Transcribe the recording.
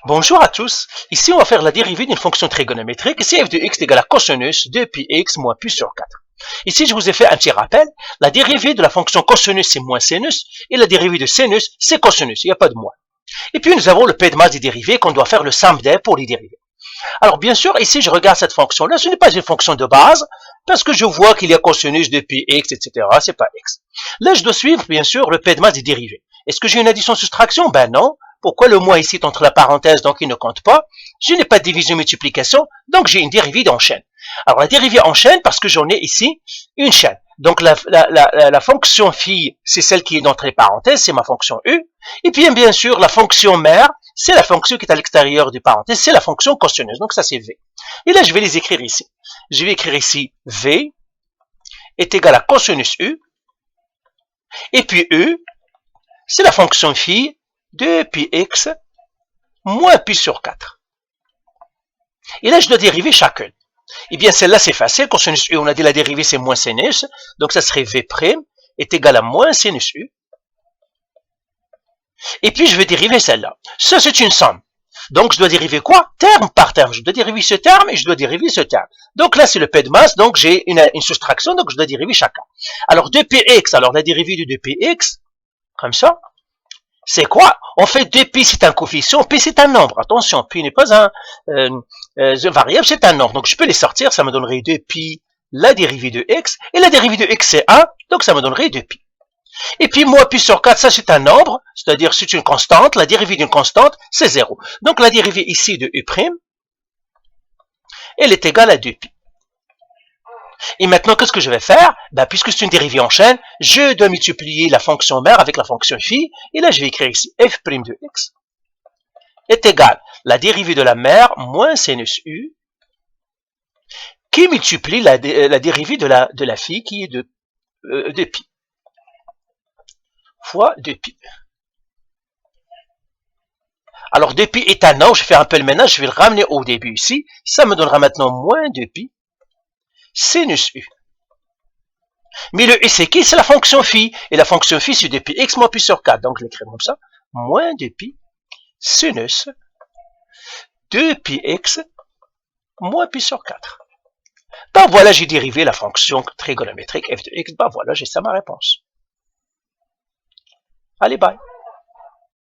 Bonjour à tous, ici on va faire la dérivée d'une fonction trigonométrique, ici f de x est égal à cosinus de pi x moins pi sur 4. Ici je vous ai fait un petit rappel, la dérivée de la fonction cosinus c'est moins sinus, et la dérivée de sinus c'est cosinus, il n'y a pas de moins. Et puis nous avons le p de masse des dérivés qu'on doit faire le somme des pour les dérivés. Alors bien sûr, ici je regarde cette fonction-là, ce n'est pas une fonction de base, parce que je vois qu'il y a cosinus de pi x, etc., c'est pas x. Là je dois suivre bien sûr le p de masse des dérivés. Est-ce que j'ai une addition-soustraction? Ben non. Pourquoi le moins ici est entre la parenthèse, donc il ne compte pas? Je n'ai pas de division-multiplication, donc j'ai une dérivée en chaîne. Alors la dérivée en chaîne, parce que j'en ai ici une chaîne. Donc la fonction phi, c'est celle qui est entre les parenthèses, c'est ma fonction u. Et puis bien sûr, la fonction mère, c'est la fonction qui est à l'extérieur des parenthèses, c'est la fonction cosinus. Donc ça c'est v. Et là je vais les écrire ici. Je vais écrire ici v est égal à cosinus u. Et puis u, c'est la fonction phi de pi x moins pi sur 4. Et là, je dois dériver chacune. Eh bien, celle-là, c'est facile. Cosinus u, on a dit la dérivée, c'est moins sinus. Donc, ça serait v' est égal à moins sinus u. Et puis, je vais dériver celle-là. Ça, c'est une somme. Donc, je dois dériver quoi? Terme par terme. Je dois dériver ce terme et je dois dériver ce terme. Donc, là, c'est le p de masse. Donc, j'ai une soustraction. Donc, je dois dériver chacun. Alors, 2px, alors la dérivée de 2px, comme ça, c'est quoi? On fait 2pi, c'est un coefficient, pi c'est un nombre. Attention, pi n'est pas un variable, c'est un nombre. Donc je peux les sortir, ça me donnerait 2pi, la dérivée de x, et la dérivée de x c'est 1, donc ça me donnerait 2pi. Et puis moins pi sur 4, ça c'est un nombre, c'est-à-dire c'est une constante, la dérivée d'une constante, c'est 0. Donc la dérivée ici de u', elle est égale à 2pi. Et maintenant, qu'est-ce que je vais faire? Ben, puisque c'est une dérivée en chaîne, je dois multiplier la fonction mère avec la fonction phi. Et là, je vais écrire ici f' de x est égal la dérivée de la mère moins sinus u qui multiplie la dérivée de la phi qui est de pi fois 2pi. Alors 2pi est un nombre, je fais un peu le ménage, je vais le ramener au début ici. Ça me donnera maintenant moins 2pi sinus u. Mais le u c'est qui? C'est la fonction phi. Et la fonction phi c'est 2pi x moins pi sur 4. Donc je l'écris comme ça. Moins 2pi sinus 2pi x moins pi sur 4. Ben voilà, j'ai dérivé la fonction trigonométrique f de x. Ben voilà, j'ai ça ma réponse. Allez, bye.